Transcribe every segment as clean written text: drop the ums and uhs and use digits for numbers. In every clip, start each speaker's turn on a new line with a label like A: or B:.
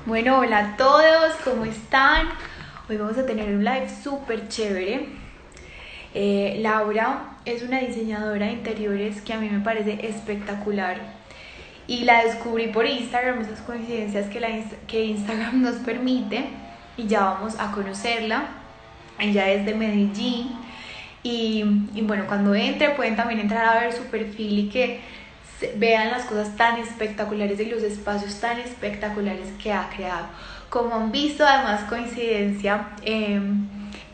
A: Bueno, hola a todos, ¿cómo están? Hoy vamos a tener un live súper chévere. Laura es una diseñadora de interiores que a mí me parece espectacular y la descubrí por Instagram, esas coincidencias que Instagram nos permite, y ya vamos a conocerla. Ella es de Medellín y bueno, cuando entre pueden también entrar a ver su perfil y que vean las cosas tan espectaculares y los espacios tan espectaculares que ha creado. Como han visto, además coincidencia,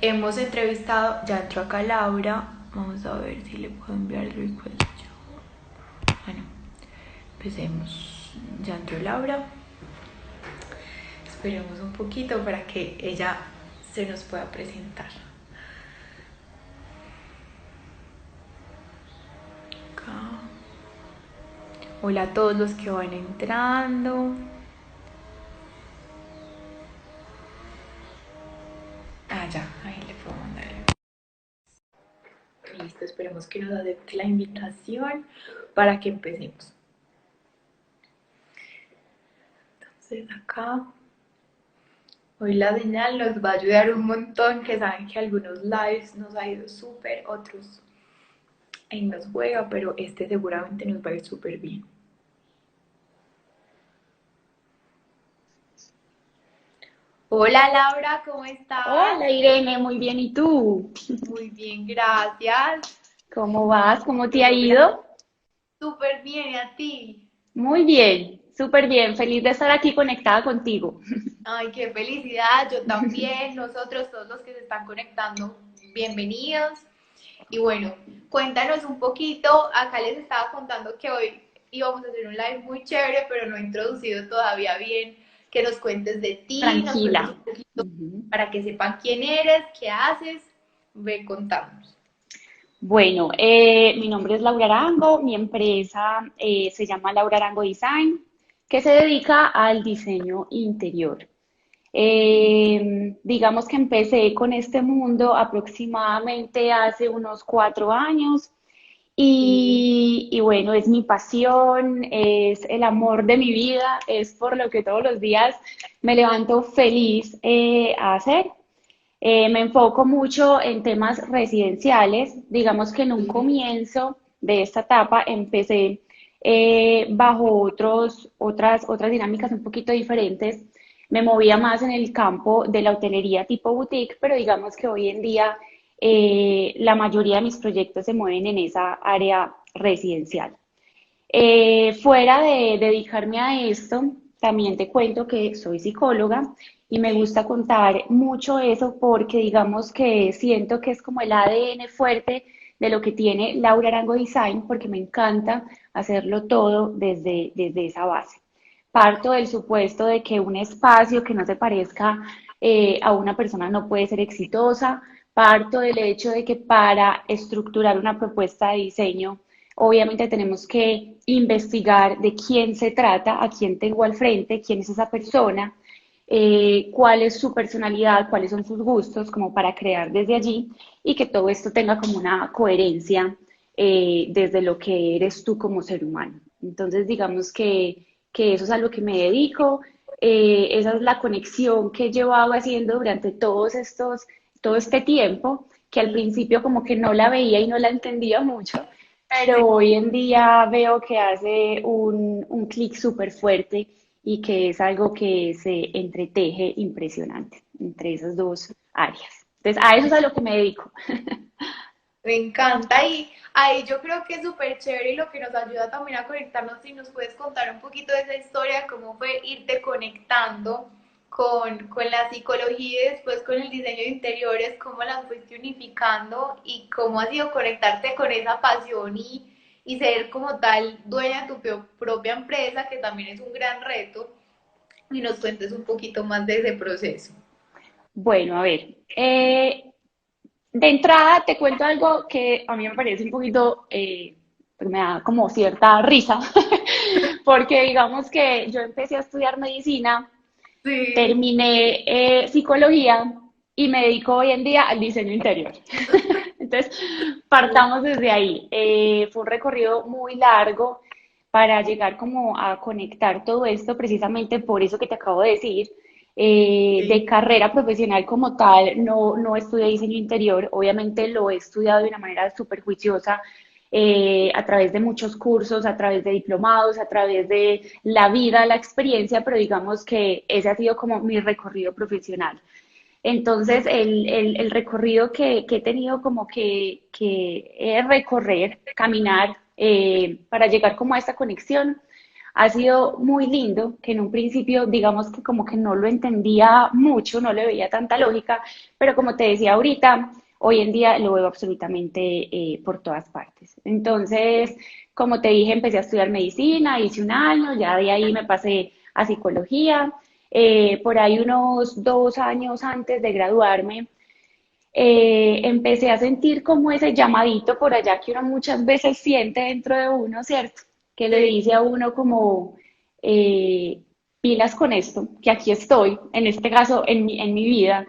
A: hemos entrevistado, ya entró acá Laura, vamos a ver si le puedo enviar el request. Bueno, empecemos, ya entró Laura, esperemos un poquito para que ella se nos pueda presentar. Acá. Hola a todos los que van entrando. Ya, ahí le puedo mandar. Listo, esperemos que nos acepte la invitación para que empecemos. Entonces acá, hoy la señal nos va a ayudar un montón, que saben que algunos lives nos ha ido súper, otros ahí nos juega, pero este seguramente nos va a ir súper bien. Hola Laura, ¿cómo estás?
B: Hola Irene, muy bien. ¿Y tú?
A: Muy bien, gracias.
B: ¿Cómo vas? ¿Cómo te ha
A: Hola.
B: ido?
A: Súper bien, ¿y a ti?
B: Muy bien, súper bien. Feliz de estar aquí conectada contigo.
A: Ay, qué felicidad, yo también, nosotros, todos los que se están conectando, bienvenidos. Y bueno, cuéntanos un poquito, acá les estaba contando que hoy íbamos a hacer un live muy chévere, pero no he introducido todavía bien, que nos cuentes de ti, nos cuentes un
B: Tranquila.
A: poquito
B: Ujú.
A: para que sepan quién eres, qué haces, ve contamos.
B: Bueno, mi nombre es Laura Arango, mi empresa se llama Laura Arango Design, que se dedica al diseño interior. Digamos que empecé con este mundo aproximadamente hace unos 4 años.
A: Sí.
B: Y bueno, es mi pasión, es el amor de mi vida, es por lo que todos los días me levanto feliz a hacer. Me enfoco mucho en temas residenciales. Digamos que en un comienzo de esta etapa empecé bajo otras dinámicas un poquito diferentes. Me movía más en el campo de la hotelería tipo boutique, pero digamos que hoy en día la mayoría de mis proyectos se mueven en esa área residencial. Fuera de dedicarme a esto, también te cuento que soy psicóloga y me
A: Sí.
B: gusta contar mucho eso porque digamos que siento que es como el ADN fuerte de lo que tiene Laura Arango Design porque me encanta hacerlo todo desde esa base. Parto del supuesto de que un espacio que no se parezca a una persona no puede ser exitosa. Parto del hecho de que para estructurar una propuesta de diseño obviamente tenemos que investigar de quién se trata, a quién tengo al frente, quién es esa persona, cuál es su personalidad, cuáles son sus gustos, como para crear desde allí y que todo esto tenga como una coherencia desde lo que eres tú como ser humano. Entonces, digamos que eso es a lo que me dedico, esa es la conexión que he llevado haciendo durante todo este tiempo, que al
A: Sí.
B: principio como que no la veía y no la entendía mucho,
A: Sí.
B: pero hoy en día veo que hace un clic súper fuerte y que es algo que se entreteje impresionante entre esas dos áreas. Entonces, a eso es a lo que me dedico.
A: Me encanta y ahí yo creo que es súper chévere y lo que nos ayuda también a conectarnos. Si nos puedes contar un poquito de esa historia, cómo fue irte conectando con la psicología y después con el diseño de interiores, cómo las fuiste unificando y cómo ha sido conectarte con esa pasión y ser como tal dueña de tu propia empresa, que también es un gran reto, y nos cuentes un poquito más de ese proceso.
B: Bueno, a ver, de entrada te cuento algo que a mí me parece un poquito, pues me da como cierta risa, porque digamos que yo empecé a estudiar medicina,
A: Sí.
B: terminé psicología y me dedico hoy en día al diseño interior. Entonces, partamos desde ahí. Fue un recorrido muy largo. para llegar como a conectar todo esto, precisamente por eso que te acabo de decir. De
A: Sí.
B: carrera profesional como tal, no estudié diseño interior, obviamente lo he estudiado de una manera súper juiciosa, a través de muchos cursos, a través de diplomados, a través de la vida, la experiencia, pero digamos que ese ha sido como mi recorrido profesional. Entonces,
A: Ok.
B: el recorrido que he tenido como que recorrer, caminar, para llegar como a esta conexión, ha sido muy lindo, que en un principio, digamos que como que no lo entendía mucho, no le veía tanta lógica, pero como te decía ahorita, hoy en día lo veo absolutamente por todas partes. Entonces, como te dije, empecé a estudiar medicina, hice un año, ya de ahí me pasé a psicología. Por ahí unos 2 años antes de graduarme, empecé a sentir como ese llamadito por allá que uno muchas veces siente dentro de uno, ¿cierto? Que le
A: Sí.
B: dice a uno como, eh, pilas con esto, que aquí estoy, en este caso en mi vida.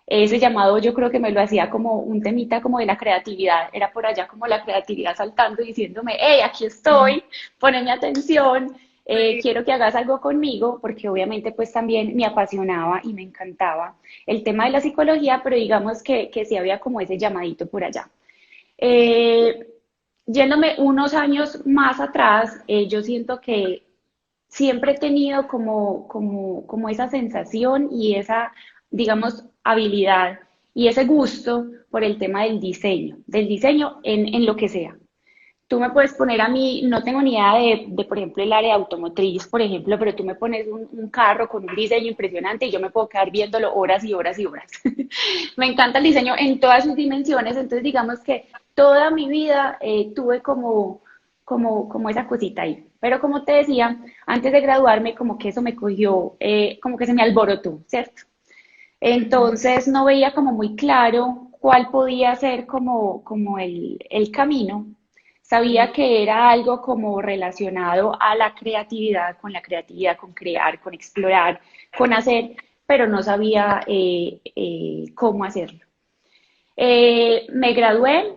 B: Ese llamado yo creo que me lo hacía como un temita como de la creatividad, era por allá como la creatividad saltando y diciéndome, hey, aquí estoy, poneme atención,
A: Sí.
B: quiero que hagas algo conmigo, porque obviamente pues también me apasionaba y me encantaba el tema de la psicología, pero digamos que sí había como ese llamadito por allá. Eh, Yéndome unos años más atrás, yo siento que siempre he tenido como esa sensación y esa, digamos, habilidad y ese gusto por el tema del diseño en lo que sea. Tú me puedes poner a mí, no tengo ni idea de, por ejemplo, el área automotriz, por ejemplo, pero tú me pones un carro con un diseño impresionante y yo me puedo quedar viéndolo horas y horas y horas. Me encanta el diseño en todas sus dimensiones, entonces digamos que toda mi vida tuve como esa cosita ahí. Pero como te decía, antes de graduarme, como que eso me cogió, como que se me alborotó, ¿cierto?
A: Ujú.
B: Entonces no veía como muy claro cuál podía ser como el camino. Sabía
A: Sí.
B: que era algo como relacionado a la creatividad, con crear, con explorar, con hacer, pero no sabía cómo hacerlo. Me gradué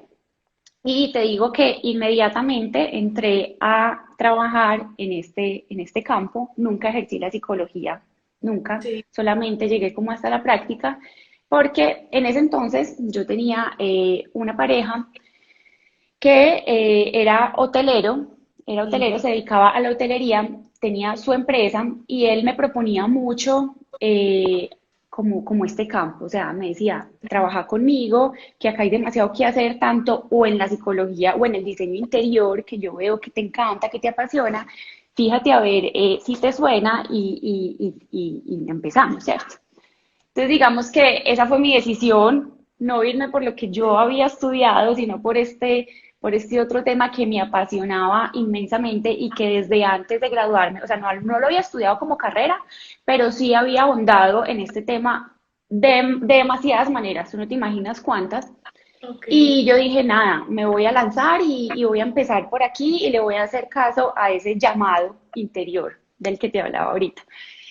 B: y te digo que inmediatamente entré a trabajar en este campo. Nunca ejercí la psicología, nunca,
A: Sí.
B: solamente llegué como hasta la práctica, porque en ese entonces yo tenía una pareja que era hotelero,
A: Sí.
B: se dedicaba a la hotelería, tenía su empresa y él me proponía mucho como este campo, o sea, me decía, trabaja conmigo, que acá hay demasiado que hacer, tanto o en la psicología o en el diseño interior, que yo veo que te encanta, que te apasiona, fíjate a ver si te suena y empezamos, ¿cierto? Entonces, digamos que esa fue mi decisión, no irme por lo que yo
A: Sí.
B: había estudiado, sino por este otro tema que me apasionaba inmensamente y que desde antes de graduarme, o sea, no lo había estudiado como carrera, pero sí había ahondado en este tema de demasiadas maneras, tú no te imaginas cuántas.
A: Ok.
B: Y yo dije, nada, me voy a lanzar y voy a empezar por aquí y le voy a hacer caso a ese llamado interior del que te hablaba ahorita.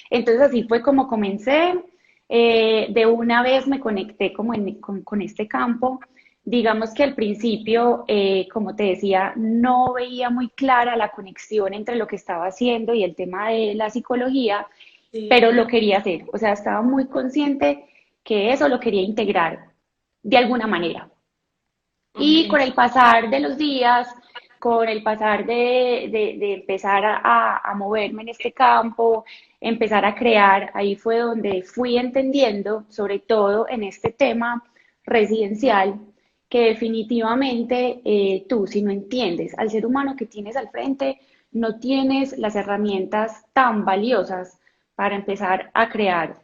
B: Entonces así fue como comencé. De una vez me conecté como con este campo. Digamos que al principio, como te decía, no veía muy clara la conexión entre lo que estaba haciendo y el tema de la psicología, pero
A: Sí.
B: lo quería hacer. O sea, estaba muy consciente que eso lo quería integrar de alguna manera.
A: Ok.
B: Y con el pasar de los días, con el pasar de empezar a moverme en este campo, empezar a crear, ahí fue donde fui entendiendo, sobre todo en este tema residencial, que definitivamente tú, si no entiendes al ser humano que tienes al frente, no tienes las herramientas tan valiosas para empezar a crear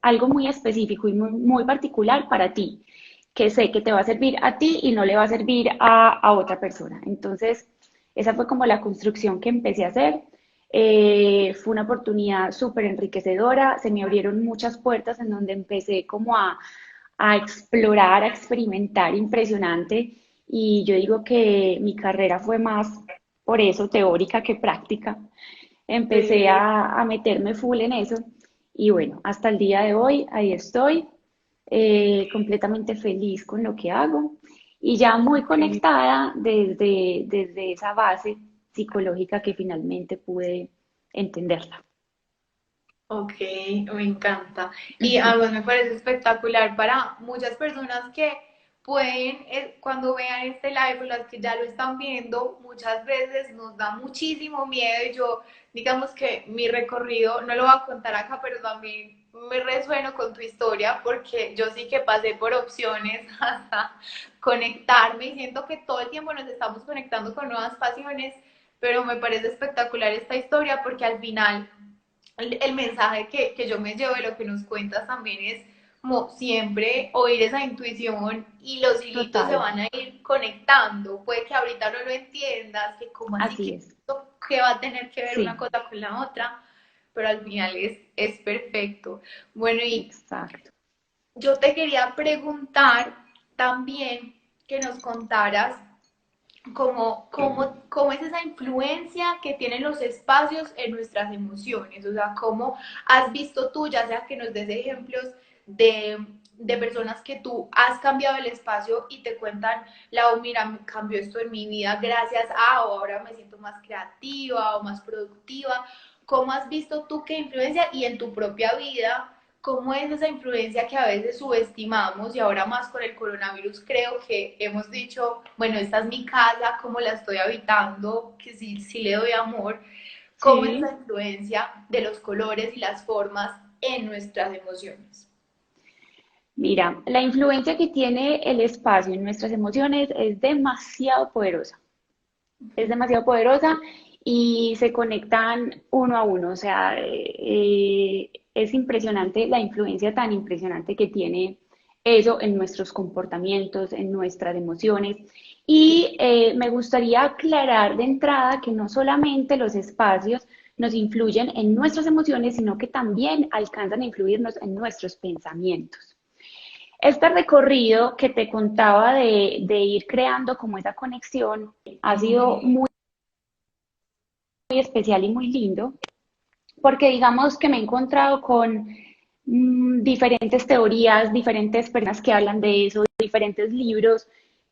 B: algo muy específico y muy particular para ti, que sé que te va a servir a ti y no le va a servir a otra persona. Entonces, esa fue como la construcción que empecé a hacer. Fue una oportunidad súper enriquecedora, se me abrieron muchas puertas en donde empecé como a explorar, a experimentar, impresionante. Y yo digo que mi carrera fue más por eso teórica que práctica. Empecé
A: Sí.
B: a meterme full en eso y bueno, hasta el día de hoy ahí estoy, completamente feliz con lo que hago y ya muy
A: Ok.
B: conectada desde esa base. psicológica que finalmente pude entenderla.
A: Ok, me encanta. Y además me parece espectacular para muchas personas que pueden, cuando vean este live, o las que ya lo están viendo, muchas veces nos da muchísimo miedo. Y yo, digamos que mi recorrido, no lo voy a contar acá, pero también me resueno con tu historia, porque yo sí que pasé por opciones hasta conectarme y siento que todo el tiempo nos estamos conectando con nuevas pasiones, pero me parece espectacular esta historia porque al final el mensaje que yo me llevo de lo que nos cuentas también es como siempre oír esa intuición y los hilitos se
B: Total,
A: van a ir conectando. Puede que ahorita no lo entiendas, que como así
B: así
A: que,
B: es.
A: que va a tener que ver una
B: Sí,
A: cosa con la otra, pero al final es perfecto. Bueno, y
B: exacto.
A: yo te quería preguntar también que nos contaras cómo es esa influencia que tienen los espacios en nuestras emociones. O sea, cómo has visto tú, ya sea que nos des ejemplos de personas que tú has cambiado el espacio y te cuentan, Lau, mira, cambió esto en mi vida gracias a, o ahora me siento más creativa o más productiva. ¿Cómo has visto tú qué influencia y en tu propia vida? ¿Cómo es esa influencia que a veces subestimamos y ahora más con el coronavirus creo que hemos dicho, bueno, esta es mi casa, cómo la estoy habitando, que sí, sí le doy amor? ¿Cómo es esa
B: Sí,
A: influencia de los colores y las formas en nuestras emociones?
B: mira, la influencia que tiene el espacio en nuestras emociones es demasiado poderosa y se conectan uno a uno, o sea, es impresionante la influencia tan impresionante que tiene eso en nuestros comportamientos, en nuestras emociones. Y me gustaría aclarar de entrada que no solamente los espacios nos influyen en nuestras emociones, sino que también alcanzan a influirnos en nuestros pensamientos. Este recorrido que te contaba de ir creando como esa conexión ha sido muy especial y muy lindo, porque digamos que me he encontrado con diferentes teorías, diferentes personas que hablan de eso, diferentes libros,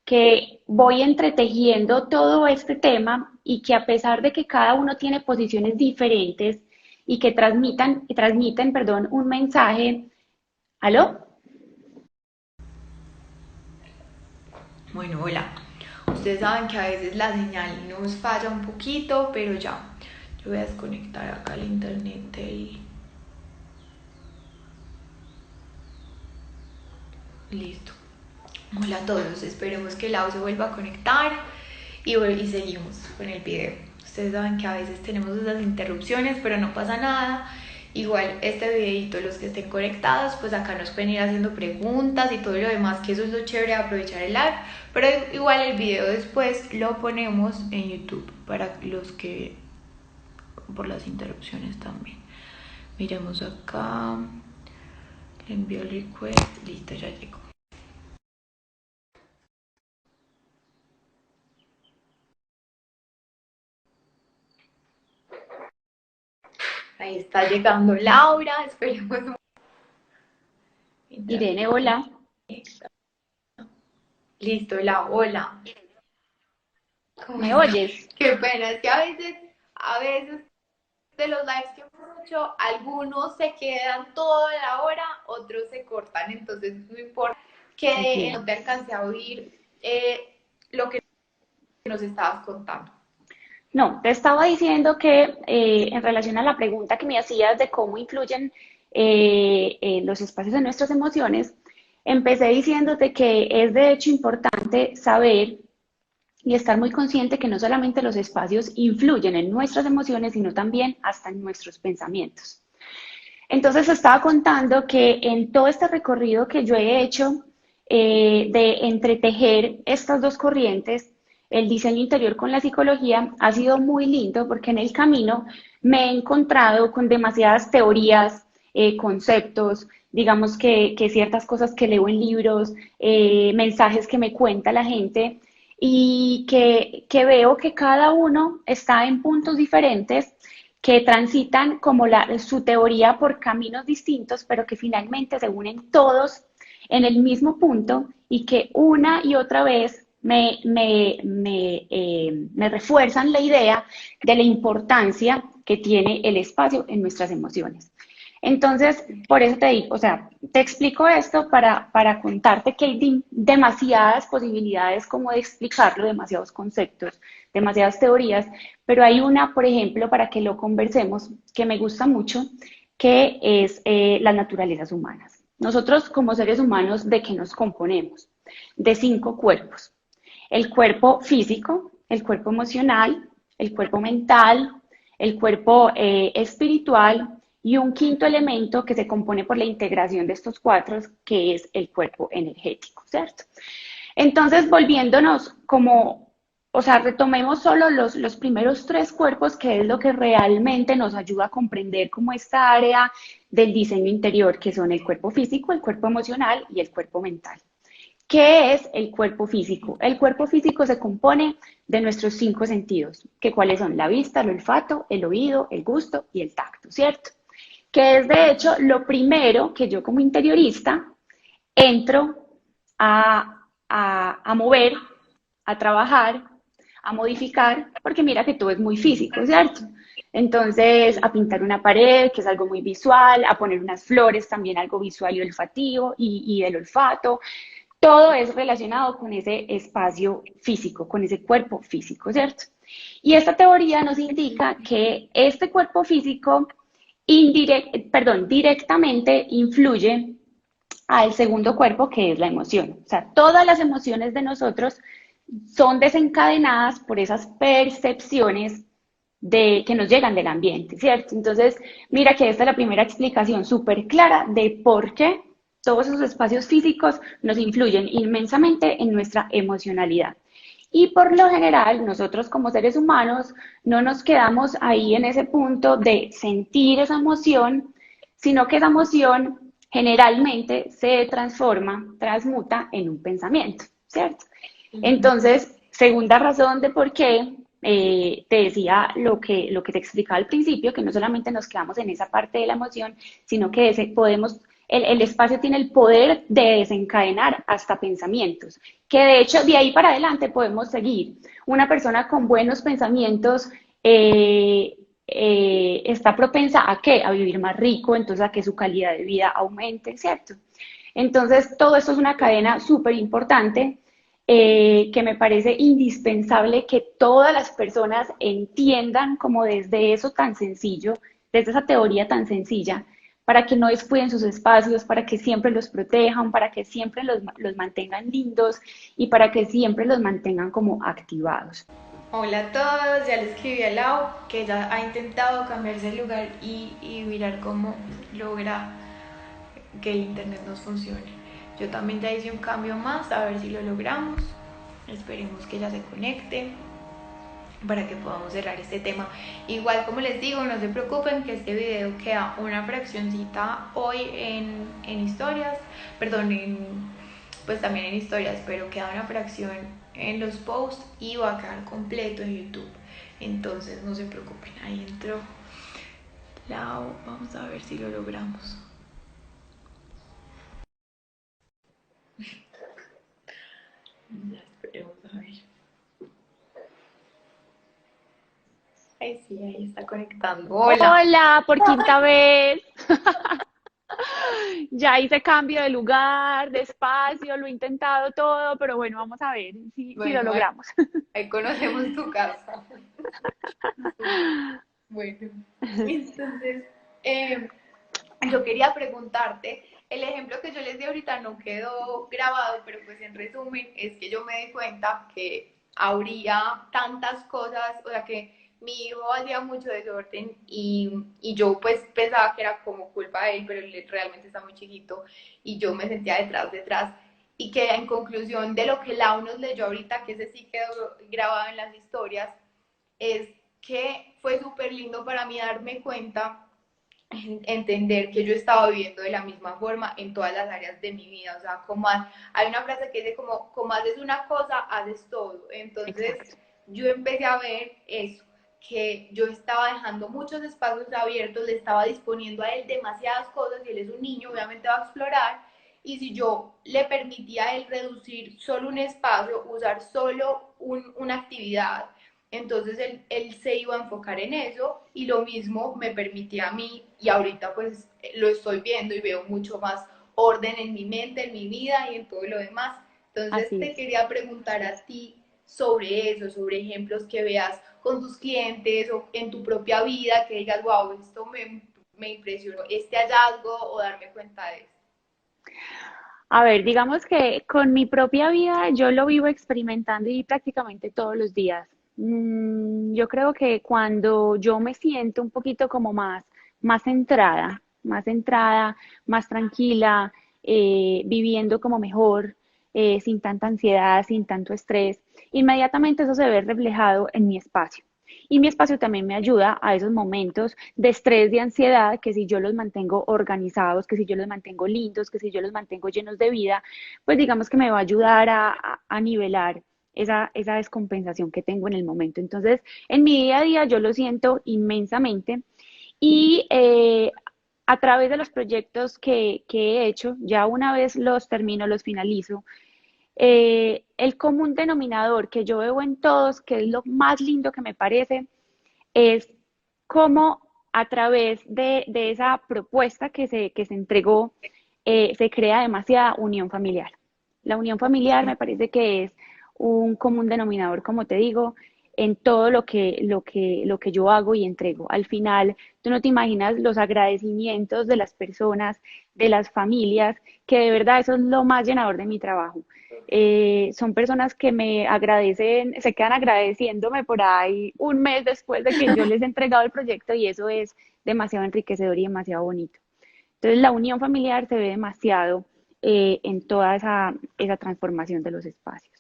B: que voy entretejiendo todo este tema y que a pesar de que cada uno tiene posiciones diferentes y que transmiten, perdón, un mensaje, ¿aló?
A: Bueno, hola. Ustedes saben que a veces la señal nos falla un poquito, pero ya. Yo voy a desconectar acá el internet del... Listo. Hola a todos, esperemos que el audio se vuelva a conectar y seguimos con el video. Ustedes saben que a veces tenemos esas interrupciones, pero no pasa nada. Igual este videito, los que estén conectados, pues acá nos pueden ir haciendo preguntas y todo lo demás, que eso es lo chévere de aprovechar el live. Pero igual el video después lo ponemos en YouTube para los que, por las interrupciones también. Miremos acá, le envío el request, listo, ya llegó. Ahí está llegando Laura, esperemos. Mientras
B: Irene, hola,
A: listo, la hola. ¿Cómo
B: ¿me
A: está?
B: oyes?
A: Qué pena, es que a veces de los lives que hemos hecho, algunos se quedan toda la hora, otros se cortan, entonces no importa
B: Ok.
A: que no te alcancé a oír lo que nos estabas contando.
B: No, te estaba diciendo que en relación a la pregunta que me hacías de cómo influyen los espacios en nuestras emociones, empecé diciéndote que es de hecho importante saber y estar muy consciente que no solamente los espacios influyen en nuestras emociones, sino también hasta en nuestros pensamientos. Entonces estaba contando que en todo este recorrido que yo he hecho de entretejer estas dos corrientes, el diseño interior con la psicología, ha sido muy lindo porque en el camino me he encontrado con demasiadas teorías, conceptos, digamos que ciertas cosas que leo en libros, mensajes que me cuenta la gente y que veo que cada uno está en puntos diferentes que transitan como su teoría por caminos distintos, pero que finalmente se unen todos en el mismo punto y que una y otra vez me refuerzan la idea de la importancia que tiene el espacio en nuestras emociones. Entonces, por eso te digo, o sea, te explico esto para contarte que hay demasiadas posibilidades como de explicarlo, demasiados conceptos, demasiadas teorías, pero hay una, por ejemplo, para que lo conversemos, que me gusta mucho, que es las naturalezas humanas. Nosotros como seres humanos, ¿de qué nos componemos? De 5 cuerpos. El cuerpo físico, el cuerpo emocional, el cuerpo mental, el cuerpo espiritual y un quinto elemento que se compone por la integración de estos 4, que es el cuerpo energético, ¿cierto? Entonces, volviéndonos como, o sea, retomemos solo los primeros 3 cuerpos, que es lo que realmente nos ayuda a comprender como esta área del diseño interior, que son el cuerpo físico, el cuerpo emocional y el cuerpo mental. ¿Qué es el cuerpo físico? El cuerpo físico se compone de nuestros 5 sentidos, que cuáles son la vista, el olfato, el oído, el gusto y el tacto, ¿cierto? Que es de hecho lo primero que yo como interiorista entro a mover, a trabajar, a modificar, porque mira que todo es muy físico, ¿cierto? Entonces, a pintar una pared, que es algo muy visual, a poner unas flores, también algo visual y olfativo, y el olfato, todo es relacionado con ese espacio físico, con ese cuerpo físico, ¿cierto? Y esta teoría nos indica que este cuerpo físico directamente influye al segundo cuerpo, que es la emoción. O sea, todas las emociones de nosotros son desencadenadas por esas percepciones que nos llegan del ambiente, ¿cierto? Entonces, mira que esta es la primera explicación súper clara de por qué todos esos espacios físicos nos influyen inmensamente en nuestra emocionalidad. Y por lo general, nosotros como seres humanos no nos quedamos ahí en ese punto de sentir esa emoción, sino que esa emoción generalmente se transforma, transmuta en un pensamiento, ¿cierto? Entonces, segunda razón de por qué te decía lo que te explicaba al principio, que no solamente nos quedamos en esa parte de la emoción, sino que el espacio tiene el poder de desencadenar hasta pensamientos, que de hecho de ahí para adelante podemos seguir. Una persona con buenos pensamientos está propensa a qué? A vivir más rico, entonces a que su calidad de vida aumente, ¿cierto? Entonces, todo esto es una cadena súper importante que me parece indispensable que todas las personas entiendan como desde eso tan sencillo, desde esa teoría tan sencilla, para que no descuiden sus espacios, para que siempre los protejan, para que siempre los mantengan lindos y para que siempre los mantengan como activados.
A: Hola a todos, ya le escribí a Lau que ella ha intentado cambiarse el lugar y mirar cómo logra que el internet nos funcione. Yo también ya hice un cambio más, a ver si lo logramos. Esperemos que ella se conecte para que podamos cerrar este tema. Igual como les digo, no se preocupen que este video queda una fraccioncita hoy en historias, perdón, pues también en historias, pero queda una fracción en los posts y va a quedar completo en YouTube. Entonces no se preocupen, ahí entró Lau, vamos a ver si lo logramos. Ya esperemos a ver. Ay, sí, ahí está conectando. Hola.
B: Hola, por quinta vez. Ya hice cambio de lugar, de espacio, lo he intentado todo, pero bueno, vamos a ver si lo
A: Bueno, ahí,
B: logramos.
A: ahí conocemos tu casa. Bueno, entonces yo quería preguntarte, el ejemplo que yo les di ahorita no quedó grabado, pero pues en resumen es que yo me di cuenta que habría tantas cosas, o sea que mi hijo hacía mucho desorden y yo pues pensaba que era como culpa de él, pero él realmente está muy chiquito y yo me sentía detrás. Y que en conclusión de lo que Lau nos leyó ahorita, que ese sí quedó grabado en las historias, es que fue súper lindo para mí darme cuenta, entender que yo estaba viviendo de la misma forma en todas las áreas de mi vida. O sea, hay una frase que dice como haces una cosa, haces todo. Entonces
B: Exacto.
A: yo empecé a ver eso, que yo estaba dejando muchos espacios abiertos, le estaba disponiendo a él demasiadas cosas y él es un niño, obviamente va a explorar y si yo le permitía a él reducir solo un espacio, usar solo una actividad, entonces él se iba a enfocar en eso y lo mismo me permitía a mí y ahorita pues lo estoy viendo y veo mucho más orden en mi mente, en mi vida y en todo lo demás. Entonces
B: Así
A: te
B: es.
A: quería preguntar a ti sobre eso, sobre ejemplos que veas con tus clientes o en tu propia vida, que digas, wow, esto me impresionó, este hallazgo o darme cuenta de esto.
B: A ver, digamos que con mi propia vida yo lo vivo experimentando y prácticamente todos los días. Yo creo que cuando yo me siento un poquito como más centrada, más tranquila, viviendo como mejor, sin tanta ansiedad, sin tanto estrés, inmediatamente eso se ve reflejado en mi espacio. Y mi espacio también me ayuda a esos momentos de estrés, de ansiedad, que si yo los mantengo organizados, que si yo los mantengo lindos, que si yo los mantengo llenos de vida, pues digamos que me va a ayudar a nivelar esa descompensación que tengo en el momento. Entonces, en mi día a día yo lo siento inmensamente y a través de los proyectos que he hecho, ya una vez los termino, los finalizo, el común denominador que yo veo en todos, que es lo más lindo que me parece, es cómo a través de esa propuesta que se entregó, se crea demasiada unión familiar. La unión familiar me parece que es un común denominador, como te digo, en todo lo que yo hago y entrego. Al final, tú no te imaginas los agradecimientos de las personas, de las familias, que de verdad eso es lo más llenador de mi trabajo. Son personas que me agradecen, se quedan agradeciéndome por ahí un mes después de que yo les he entregado el proyecto y eso es demasiado enriquecedor y demasiado bonito. Entonces la unión familiar se ve demasiado en toda esa transformación de los espacios.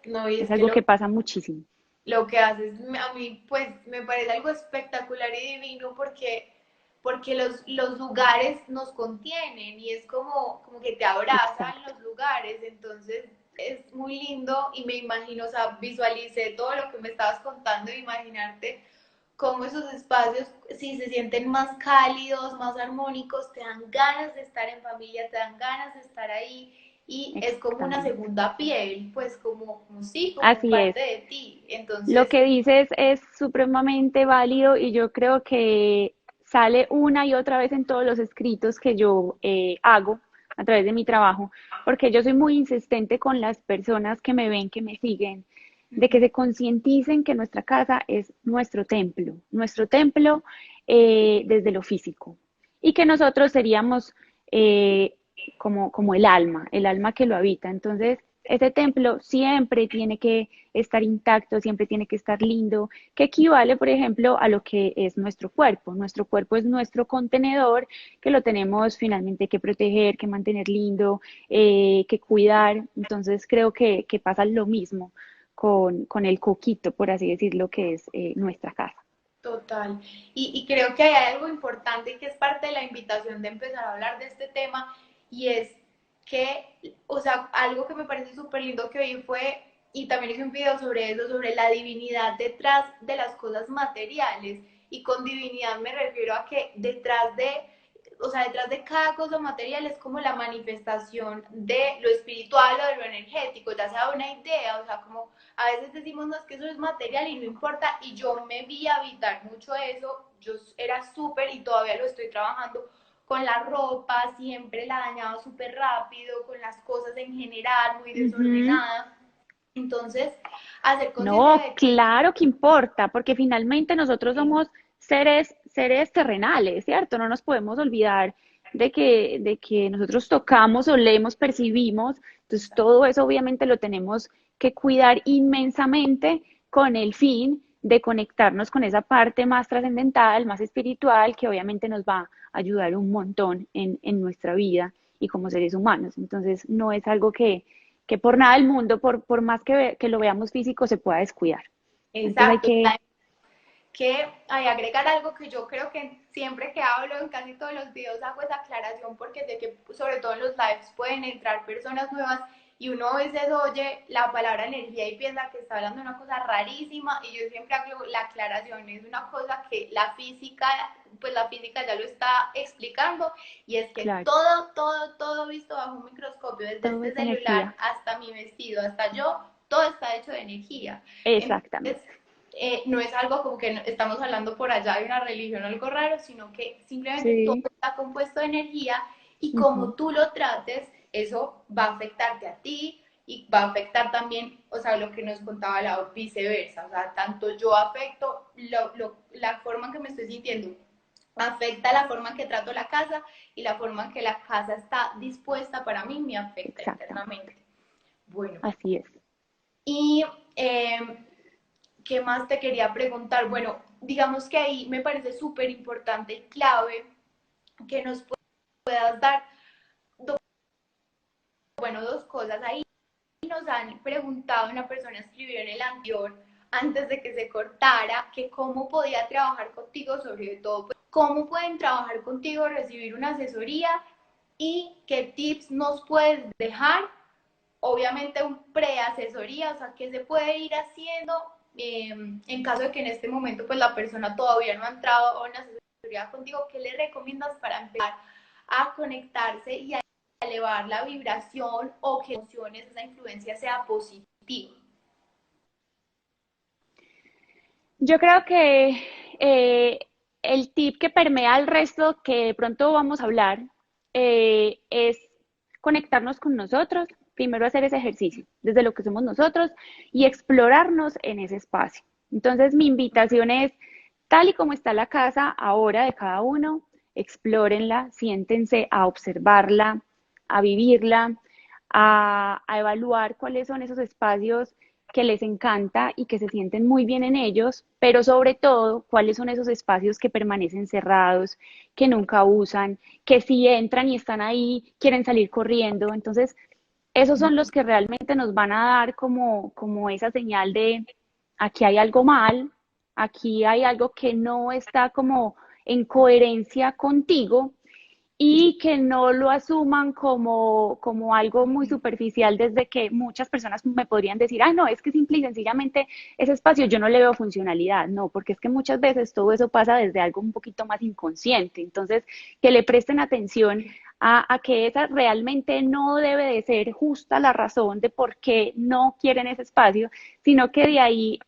A: No, y
B: Es
A: es que
B: algo que pasa muchísimo.
A: lo que haces a mí pues me parece algo espectacular y divino porque los lugares nos contienen y es como que te abrazan
B: Exacto.
A: los lugares, entonces es muy lindo y me imagino, o sea, visualicé todo lo que me estabas contando, imaginarte cómo esos espacios, si se sienten más cálidos, más armónicos, te dan ganas de estar en familia, te dan ganas de estar ahí y es como una
B: Exactamente.
A: segunda piel, pues como sí, como
B: Así
A: parte
B: es.
A: de ti.
B: Lo
A: Entonces,
B: que dices es supremamente válido y yo creo que sale una y otra vez en todos los escritos que yo hago a través de mi trabajo, porque yo soy muy insistente con las personas que me ven, que me siguen, de que se concienticen que nuestra casa es nuestro templo desde lo físico, y que nosotros seríamos eh, como el alma que lo habita. Entonces, ese templo siempre tiene que estar intacto, siempre tiene que estar lindo, que equivale, por ejemplo, a lo que es nuestro cuerpo. Nuestro cuerpo es nuestro contenedor que lo tenemos finalmente que proteger, que mantener lindo, que cuidar. Entonces creo que pasa lo mismo con el coquito, por así decirlo, que es nuestra casa.
A: total. Y creo que hay algo importante que es parte de la invitación de empezar a hablar de este tema y es que, o sea, algo que me parece súper lindo que vi fue, y también hice un video sobre eso, sobre la divinidad detrás de las cosas materiales. Y con divinidad me refiero a que detrás de, o sea, detrás de cada cosa material es como la manifestación de lo espiritual o de lo energético, ya sea una idea, o sea, como a veces decimos, no, es que eso es material y no importa, y yo me vi habitar mucho eso, yo era súper y todavía lo estoy trabajando con la ropa, siempre la dañaba súper rápido, con las cosas en general, muy
B: Ujú.
A: desordenada. Entonces, hacer conciencia
B: No,
A: de que
B: claro que importa, porque finalmente nosotros
A: sí,
B: somos seres terrenales, ¿cierto? No nos podemos olvidar de que nosotros tocamos, olemos, percibimos, entonces todo eso obviamente lo tenemos que cuidar inmensamente con el fin de conectarnos con esa parte más trascendental, más espiritual, que obviamente nos va a ayudar un montón en nuestra vida y como seres humanos. Entonces, no es algo que por nada del mundo, por más que lo veamos físico, se pueda descuidar. Entonces hay
A: exacto,
B: que,
A: que hay agregar algo que yo creo que siempre que hablo en casi todos los videos hago esa aclaración porque sé que sobre todo en los lives pueden entrar personas nuevas y uno a veces oye la palabra energía y piensa que está hablando de una cosa rarísima, y yo siempre hago la aclaración, es una cosa que la física, pues la física ya lo está explicando, y es que
B: Claro,
A: todo visto bajo un microscopio, desde
B: todo
A: este
B: es
A: celular
B: energía.
A: hasta mi vestido, hasta yo, todo está hecho de energía. Entonces,
B: Exactamente.
A: no es algo como que estamos hablando por allá de una religión o algo raro, sino que simplemente todo
B: Sí.
A: está compuesto de energía, y como
B: Ujú.
A: tú lo trates, eso va a afectarte a ti y va a afectar también, o sea, lo que nos contaba la viceversa, o sea, tanto yo afecto la forma en que me estoy sintiendo, afecta la forma en que trato la casa, y la forma en que la casa está dispuesta para mí me afecta
B: Exactamente.
A: internamente. Bueno,
B: Así es.
A: y ¿qué más te quería preguntar? Bueno, digamos que ahí me parece súper importante y clave que nos puedas dar, bueno, dos cosas. Ahí nos han preguntado, una persona escribió en el anterior, antes de que se cortara, que cómo podía trabajar contigo, sobre todo, pues, cómo pueden trabajar contigo, recibir una asesoría, y qué tips nos puedes dejar, obviamente un pre-asesoría, o sea, qué se puede ir haciendo en caso de que en este momento pues la persona todavía no ha entrado a una asesoría contigo. ¿Qué le recomiendas para empezar a conectarse y a elevar la vibración, o que emociones, esa influencia sea positiva?
B: Yo creo que eh, el tip que permea el resto que de pronto vamos a hablar es conectarnos con nosotros, primero hacer ese ejercicio desde lo que somos nosotros y explorarnos en ese espacio. Entonces mi invitación es, tal y como está la casa ahora de cada uno, explórenla, siéntense a observarla, a vivirla, a evaluar cuáles son esos espacios que les encanta y que se sienten muy bien en ellos, pero sobre todo, cuáles son esos espacios que permanecen cerrados, que nunca usan, que si entran y están ahí, quieren salir corriendo. Entonces, esos son los que realmente nos van a dar como esa señal de aquí hay algo mal, aquí hay algo que no está como en coherencia contigo, y que no lo asuman como algo muy superficial, desde que muchas personas me podrían decir, ah, no, es que simple y sencillamente ese espacio yo no le veo funcionalidad. No, porque es que muchas veces todo eso pasa desde algo un poquito más inconsciente. Entonces, que le presten atención a que esa realmente no debe de ser justa la razón de por qué no quieren ese espacio, sino que de ahí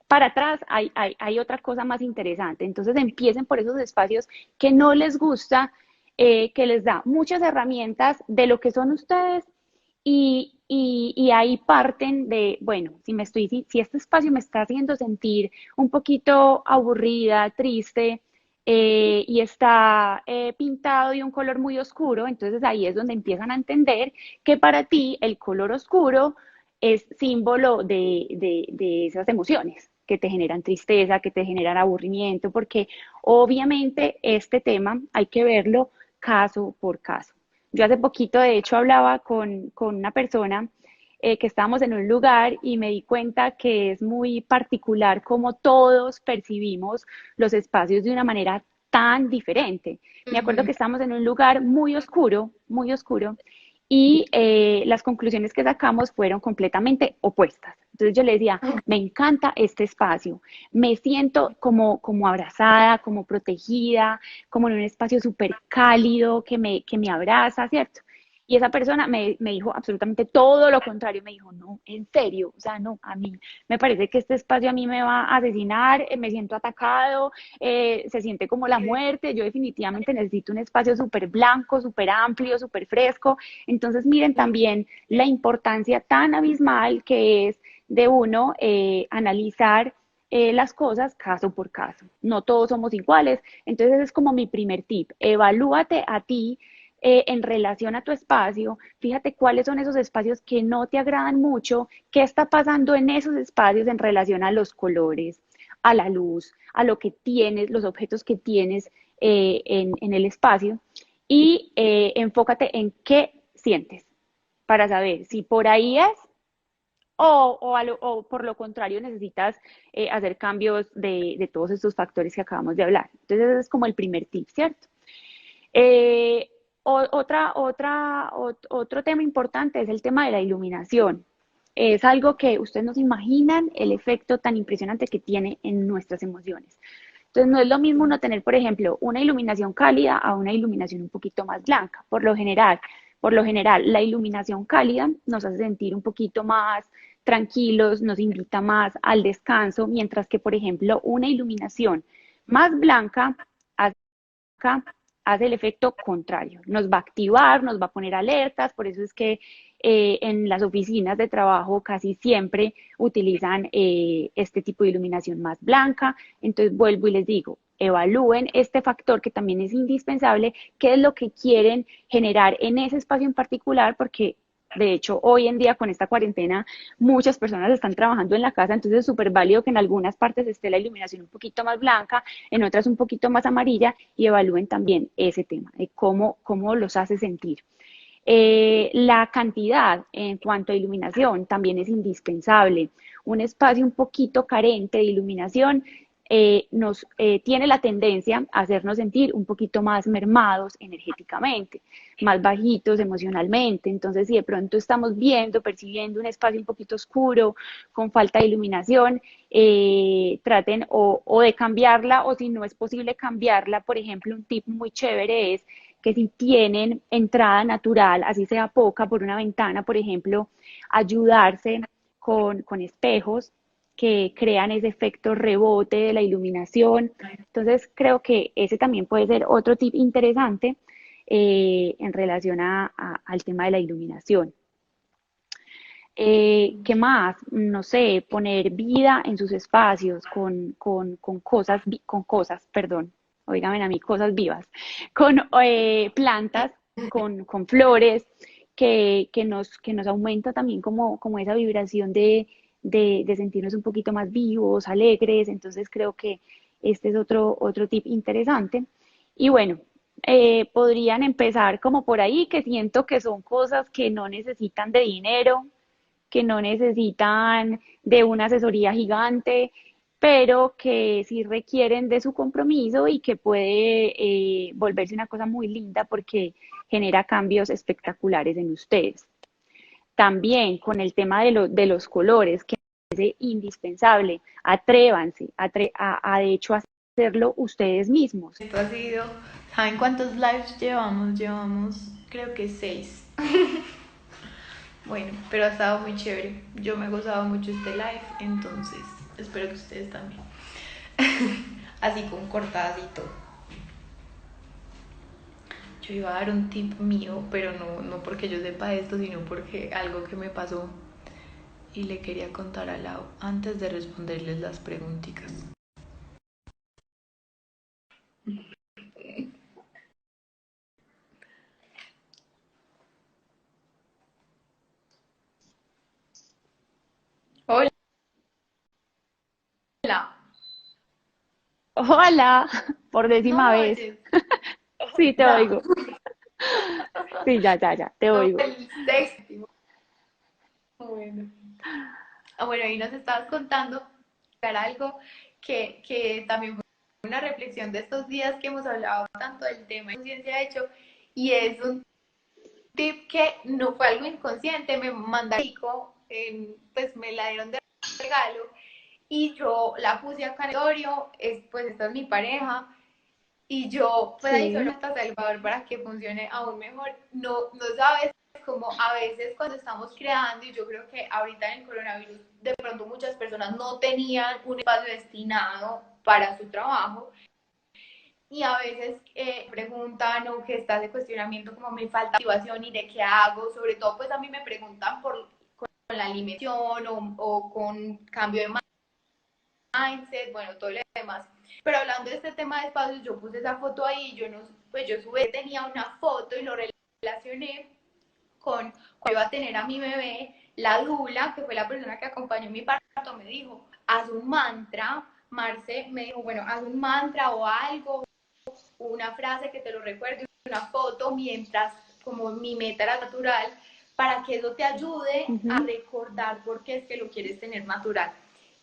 B: para atrás hay otra cosa más interesante. Entonces empiecen por esos espacios que no les gusta, que les da muchas herramientas de lo que son ustedes, y ahí parten de, bueno, si este espacio me está haciendo sentir un poquito aburrida, triste, y está pintado de un color muy oscuro, entonces ahí es donde empiezan a entender que para ti el color oscuro es símbolo de esas emociones que te generan tristeza, que te generan aburrimiento, porque obviamente este tema hay que verlo caso por caso. Yo hace poquito, de hecho, hablaba con una persona que estábamos en un lugar y me di cuenta que es muy particular cómo todos percibimos los espacios de una manera tan diferente. Me acuerdo
A: Ujú.
B: que estábamos en un lugar muy oscuro, y las conclusiones que sacamos fueron completamente opuestas. Entonces yo le decía, me encanta este espacio, me siento como abrazada, como protegida, como en un espacio súper cálido que me abraza, ¿cierto? Y esa persona me dijo absolutamente todo lo contrario, me dijo, no, en serio, o sea, no, a mí me parece que este espacio a mí me va a asesinar, me siento atacado, se siente como la muerte, yo definitivamente necesito un espacio súper blanco, súper amplio, súper fresco. Entonces miren también la importancia tan abismal que es de uno analizar las cosas caso por caso. No todos somos iguales, entonces es como mi primer tip. Evalúate a ti en relación a tu espacio, fíjate cuáles son esos espacios que no te agradan mucho, qué está pasando en esos espacios en relación a los colores, a la luz, a lo que tienes, los objetos que tienes en el espacio, y enfócate en qué sientes para saber si por ahí es o por lo contrario necesitas hacer cambios de todos estos factores que acabamos de hablar. Entonces ese es como el primer tip, ¿cierto? Eh, Otro tema importante es el tema de la iluminación. Es algo que ustedes no se imaginan el efecto tan impresionante que tiene en nuestras emociones. Entonces, no es lo mismo uno tener, por ejemplo, una iluminación cálida a una iluminación un poquito más blanca. Por lo general, la iluminación cálida nos hace sentir un poquito más tranquilos, nos invita más al descanso, mientras que, por ejemplo, una iluminación más blanca acá hace el efecto contrario, nos va a activar, nos va a poner alertas, por eso es que en las oficinas de trabajo casi siempre utilizan este tipo de iluminación más blanca. Entonces vuelvo y les digo, evalúen este factor que también es indispensable, qué es lo que quieren generar en ese espacio en particular, porque de hecho, hoy en día con esta cuarentena, muchas personas están trabajando en la casa, entonces es súper válido que en algunas partes esté la iluminación un poquito más blanca, en otras un poquito más amarilla, y evalúen también ese tema, de cómo los hace sentir. La cantidad en cuanto a iluminación también es indispensable. Un espacio un poquito carente de iluminación tiene la tendencia a hacernos sentir un poquito más mermados energéticamente, más bajitos emocionalmente. Entonces, si de pronto estamos viendo, percibiendo un espacio un poquito oscuro, con falta de iluminación, traten o de cambiarla, o si no es posible cambiarla, por ejemplo, un tip muy chévere es que si tienen entrada natural, así sea poca, por una ventana, por ejemplo, ayudarse con espejos que crean ese efecto rebote de la iluminación. Entonces, creo que ese también puede ser otro tip interesante en relación al tema de la iluminación. ¿Qué más? No sé, poner vida en sus espacios con cosas, perdón, oígame a mí, cosas vivas, con plantas, con flores, que nos aumenta también como esa vibración de sentirnos un poquito más vivos, alegres. Entonces creo que este es otro tip interesante. Y bueno, podrían empezar como por ahí, que siento que son cosas que no necesitan de dinero, que no necesitan de una asesoría gigante, pero que sí requieren de su compromiso y que puede volverse una cosa muy linda porque genera cambios espectaculares en ustedes. También con el tema de los colores, que es indispensable, atrévanse de hecho a hacerlo ustedes mismos.
A: Esto ha sido, ¿saben cuántos lives llevamos? Llevamos, creo que 6. Bueno, pero ha estado muy chévere. Yo me he gozado mucho este live, entonces espero que ustedes también. Así con cortadas y todo. Yo iba a dar un tip mío, pero no porque yo sepa esto, sino porque algo que me pasó y le quería contar a Lau antes de responderles las preguntitas. Hola.
B: Hola, por
A: ¿No
B: décima
A: me
B: vez.
A: oyes?
B: Sí, te
A: Ya.
B: oigo. Sí, ya, te
A: No,
B: oigo.
A: el sexto. Bueno. Bueno, ahí nos estabas contando que era algo que también fue una reflexión de estos días que hemos hablado tanto del tema de conciencia de hecho, y es un tip que no fue algo inconsciente, me mandaron, pues me la dieron de regalo y yo la puse acá en el escritorio, pues esta es mi pareja, y yo pues ahí solo
B: Sí.
A: hasta Salvador para que funcione aún mejor. No sabes como a veces cuando estamos creando, y yo creo que ahorita en el coronavirus de pronto muchas personas no tenían un espacio destinado para su trabajo, y a veces preguntan o que está de cuestionamiento como me falta motivación y de qué hago, sobre todo pues a mí me preguntan con la alimentación o con cambio de mindset, bueno, todo lo demás. Pero hablando de este tema de espacios, yo puse esa foto ahí, yo no, pues yo subí, tenía una foto y lo relacioné con cuando iba a tener a mi bebé, la dula, que fue la persona que acompañó mi parto, me dijo, haz un mantra, Marce me dijo, bueno, haz un mantra o algo, una frase que te lo recuerde, una foto, mientras como mi meta era natural, para que eso te ayude a
B: Ujú,
A: recordar por qué es que lo quieres tener natural.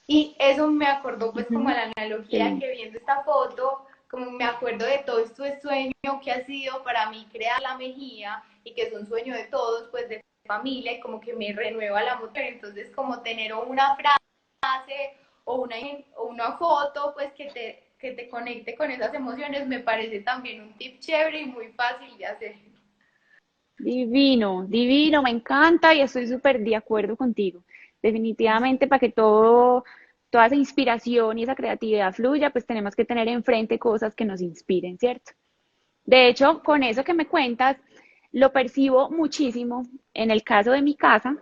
A: Y eso me acordó pues como
B: ujú,
A: la
B: qué
A: analogía
B: lindo.
A: que viendo esta foto, como me acuerdo de todo este sueño que ha sido para mí crear La Mejía y que es un sueño de todos, pues de familia, y como que me renueva la motor. Entonces, como tener una frase o una foto, pues que te conecte con esas emociones, me parece también un tip chévere y muy fácil de hacer.
B: Divino, divino, me encanta y estoy súper de acuerdo contigo. Definitivamente para que toda esa inspiración y esa creatividad fluya, pues tenemos que tener enfrente cosas que nos inspiren, ¿cierto? De hecho, con eso que me cuentas, lo percibo muchísimo en el caso de mi casa,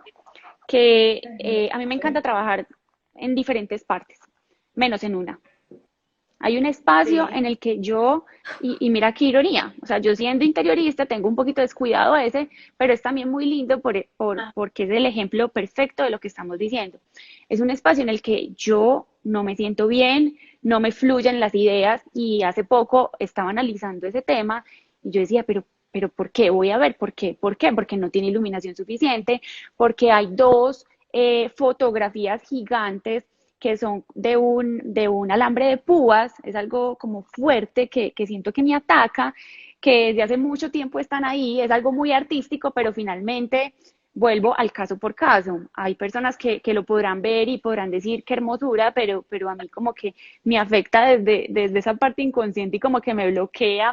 B: que a mí me encanta trabajar en diferentes partes, menos en una. Hay un espacio en
A: Sí.
B: el que y mira qué ironía, o sea, yo siendo interiorista tengo un poquito descuidado ese, pero es también muy lindo porque es el ejemplo perfecto de lo que estamos diciendo. Es un espacio en el que yo no me siento bien, no me fluyen las ideas y hace poco estaba analizando ese tema y yo decía, pero ¿por qué? Voy a ver, ¿por qué? ¿Por qué? Porque no tiene iluminación suficiente, porque hay dos fotografías gigantes que son de un alambre de púas, es algo como fuerte que siento que me ataca, que desde hace mucho tiempo están ahí, es algo muy artístico, pero finalmente vuelvo al caso por caso. Hay personas que lo podrán ver y podrán decir qué hermosura, pero a mí como que me afecta desde esa parte inconsciente y como que me bloquea,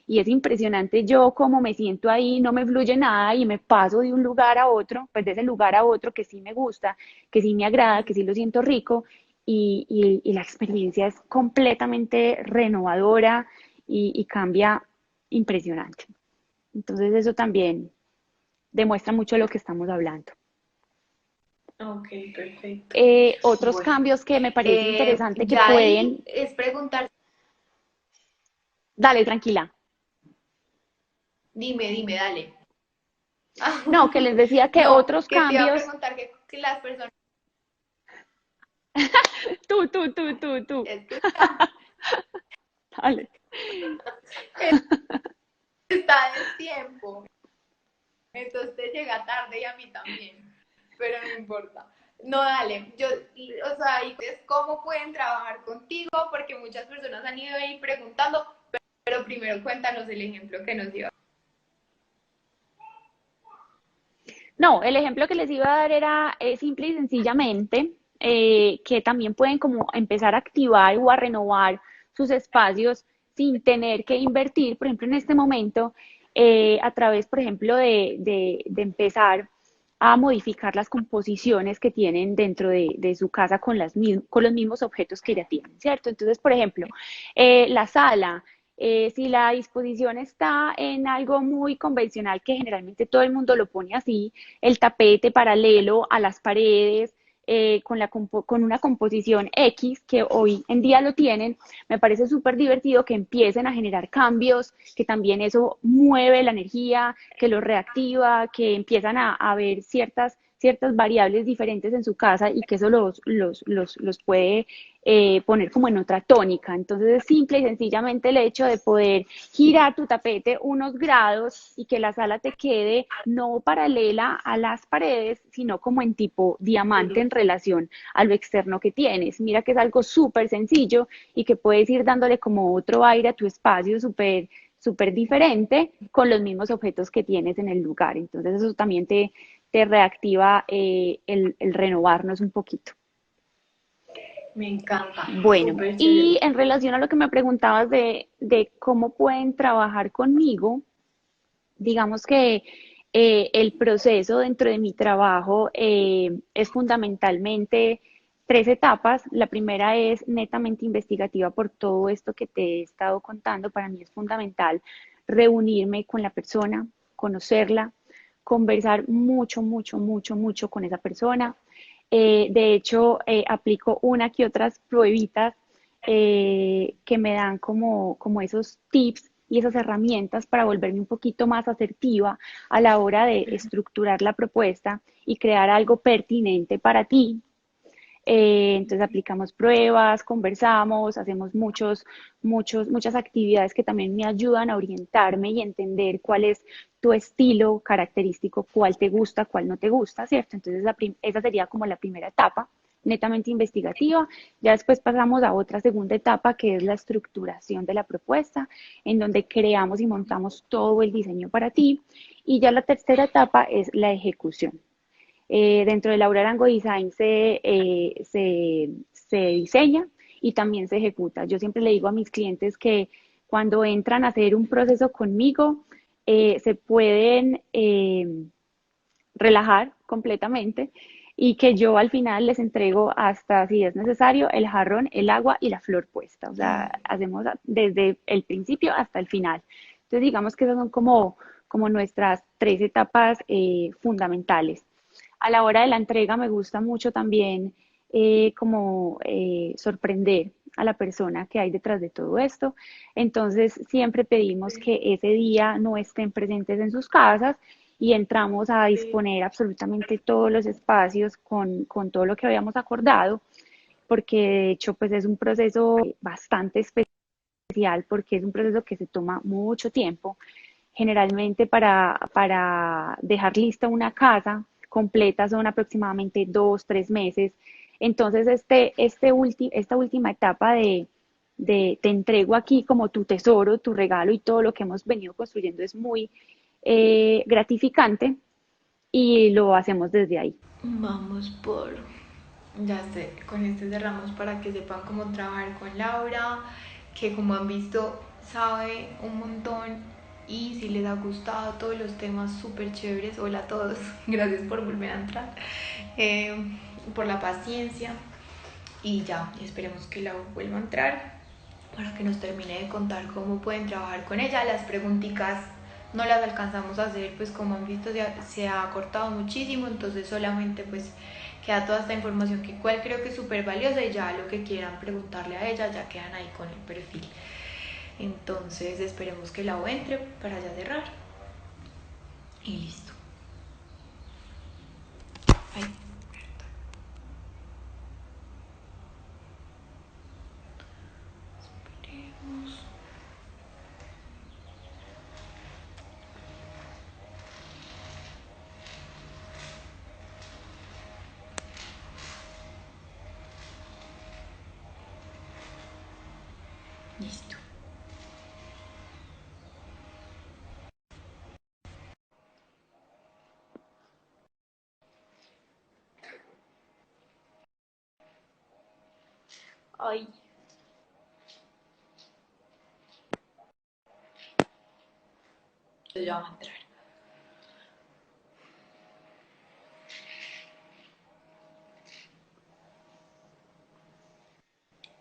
B: y es impresionante yo cómo me siento ahí, no me fluye nada y me paso de un lugar a otro, pues de ese lugar a otro que sí me gusta, que sí me agrada, que sí lo siento rico y la experiencia es completamente renovadora y cambia impresionante. Entonces eso también demuestra mucho lo que estamos hablando.
A: Ok, perfecto.
B: Otros
A: Bueno,
B: cambios que me parece interesante que
A: ya ahí
B: pueden,
A: es preguntar,
B: dale, tranquila.
A: dime, dale.
B: No, que les decía que
A: No,
B: otros
A: que te iba a
B: cambios,
A: preguntar que las personas,
B: tú,
A: es que
B: dale.
A: está el tiempo, entonces te llega tarde y a mí también, pero no importa. No, dale, yo, o sea, y es cómo pueden trabajar contigo, porque muchas personas han ido ahí preguntando, pero primero cuéntanos el ejemplo que nos dio.
B: No, el ejemplo que les iba a dar era simple y sencillamente que también pueden como empezar a activar o a renovar sus espacios sin tener que invertir, por ejemplo, en este momento, a través, por ejemplo, de empezar a modificar las composiciones que tienen dentro de su casa con, con los mismos objetos que ya tienen, ¿cierto? Entonces, por ejemplo, la sala, si la disposición está en algo muy convencional, que generalmente todo el mundo lo pone así, el tapete paralelo a las paredes, con una composición X, que hoy en día lo tienen, me parece súper divertido que empiecen a generar cambios, que también eso mueve la energía, que lo reactiva, que empiezan a ver ciertas variables diferentes en su casa y que eso los puede poner como en otra tónica. Entonces es simple y sencillamente el hecho de poder girar tu tapete unos grados y que la sala te quede no paralela a las paredes, sino como en tipo diamante en relación a lo externo que tienes. Mira que es algo súper sencillo y que puedes ir dándole como otro aire a tu espacio súper diferente con los mismos objetos que tienes en el lugar. Entonces eso también te reactiva el renovarnos un poquito.
A: Me encanta,
B: Bueno,
A: súper
B: y
A: chévere.
B: en relación a lo que me preguntabas de cómo pueden trabajar conmigo, digamos que el proceso dentro de mi trabajo es fundamentalmente tres etapas. La primera es netamente investigativa por todo esto que te he estado contando. Para mí es fundamental reunirme con la persona, conocerla, conversar mucho con esa persona. De hecho, aplico una que otras pruebitas que me dan como esos tips y esas herramientas para volverme un poquito más asertiva a la hora de estructurar la propuesta y crear algo pertinente para ti. Entonces aplicamos pruebas, conversamos, hacemos muchas actividades que también me ayudan a orientarme y entender cuál es tu estilo característico, cuál te gusta, cuál no te gusta, ¿cierto? Entonces esa sería como la primera etapa. netamente investigativa. Ya después pasamos a otra segunda etapa que es la estructuración de la propuesta, en donde creamos y montamos todo el diseño para ti. Y ya la tercera etapa es la ejecución. Dentro de Laura Arango Design se diseña y también se ejecuta. Yo siempre le digo a mis clientes que cuando entran a hacer un proceso conmigo, se pueden relajar completamente y que yo al final les entrego hasta, si es necesario, el jarrón, el agua y la flor puesta. O sea,
A: Claro.
B: hacemos desde el principio hasta el final. Entonces, digamos que esas son como nuestras tres etapas fundamentales. A la hora de la entrega me gusta mucho también como sorprender a la persona que hay detrás de todo esto. Entonces, siempre pedimos que ese día no estén presentes en sus casas y entramos a disponer absolutamente todos los espacios con todo lo que habíamos acordado, porque de hecho pues es un proceso bastante especial, porque es un proceso que se toma mucho tiempo. Generalmente para dejar lista una casa completa son aproximadamente 2, 3 meses. Entonces, esta última etapa de te entrego aquí como tu tesoro, tu regalo y todo lo que hemos venido construyendo es muy gratificante y lo hacemos desde ahí.
A: Vamos por, ya sé, con este cerramos para que sepan cómo trabajar con Laura, que como han visto sabe un montón y si les ha gustado todos los temas súper chéveres, hola a todos, gracias por volver a entrar, eh, por la paciencia y ya, esperemos que Laura vuelva a entrar para que nos termine de contar cómo pueden trabajar con ella. Las preguntitas no las alcanzamos a hacer, pues como han visto se ha cortado muchísimo, entonces solamente pues queda toda esta información que igual creo que es súper valiosa y ya lo que quieran preguntarle a ella ya quedan ahí con el perfil. Entonces esperemos que la entre para ya cerrar y listo. Ay, esperemos. Listo. Ay, ya va a entrar.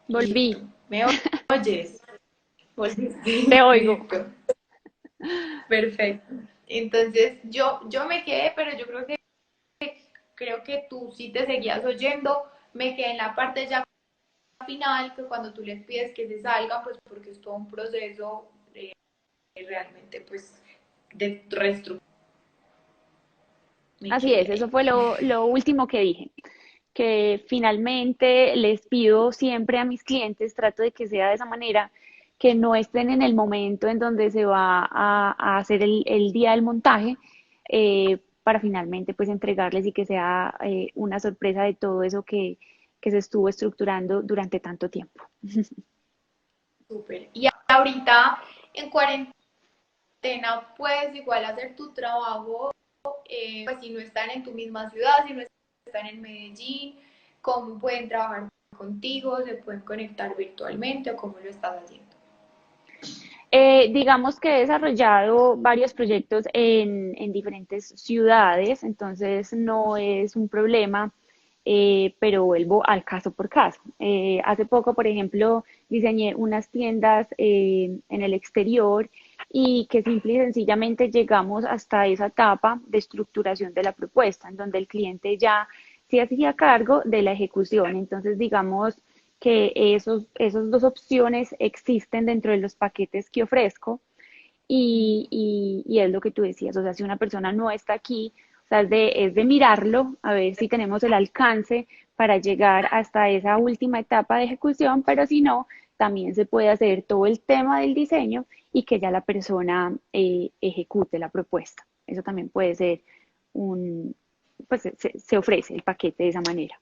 A: Listo.
B: Volví,
A: ¿Me oyes? Volviste.
B: te oigo.
A: Listo. Perfecto. Entonces yo me quedé, pero yo creo que tú sí te seguías oyendo. Me quedé en la parte ya final, que cuando tú les pides que se salgan, pues porque es todo un proceso realmente pues de reestructuración. Me
B: Así
A: quedé
B: es, eso
A: ahí.
B: fue lo último que dije, que finalmente les pido siempre a mis clientes, trato de que sea de esa manera, que no estén en el momento en donde se va a hacer el día del montaje, para finalmente pues entregarles y que sea una sorpresa de todo eso que se estuvo estructurando durante tanto tiempo.
A: Súper. Y ahorita en cuarentena puedes igual hacer tu trabajo, pues si no están en tu misma ciudad, si no están en Medellín, cómo pueden trabajar contigo, se pueden conectar virtualmente o cómo lo estás haciendo.
B: Digamos que he desarrollado varios proyectos en diferentes ciudades, entonces no es un problema, pero vuelvo al caso por caso. Hace poco, por ejemplo, diseñé unas tiendas en el exterior y que simple y sencillamente llegamos hasta esa etapa de estructuración de la propuesta, en donde el cliente ya se hacía cargo de la ejecución. Entonces, digamos que esas dos opciones existen dentro de los paquetes que ofrezco y es lo que tú decías, o sea, si una persona no está aquí, o sea, es de mirarlo, a ver si tenemos el alcance para llegar hasta esa última etapa de ejecución, pero si no, también se puede hacer todo el tema del diseño y que ya la persona ejecute la propuesta. Eso también puede ser un, pues se ofrece el paquete de esa manera.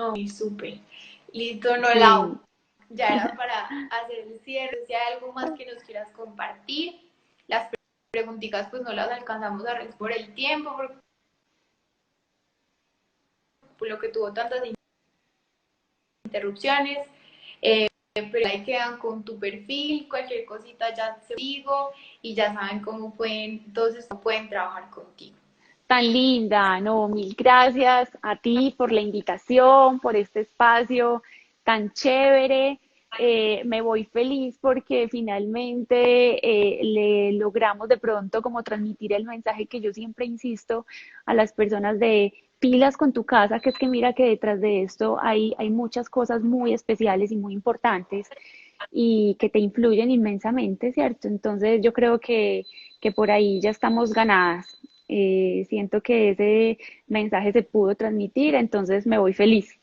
A: Oh, súper. Listo, no la
B: Sí.
A: ya era para hacer el cierre. Si hay algo más que nos quieras compartir, las preguntitas pues no las alcanzamos a responder por el tiempo, por lo que tuvo tantas interrupciones. Pero ahí quedan con tu perfil, cualquier cosita ya se digo y ya saben cómo pueden, entonces pueden trabajar contigo.
B: Tan linda, no, mil gracias a ti por la invitación, por este espacio tan chévere. Me voy feliz porque finalmente le logramos de pronto como transmitir el mensaje que yo siempre insisto a las personas de pilas con tu casa, que es que mira que detrás de esto hay muchas cosas muy especiales y muy importantes y que te influyen inmensamente, ¿cierto? Entonces yo creo que por ahí ya estamos ganadas. Siento que ese mensaje se pudo transmitir, entonces me voy feliz.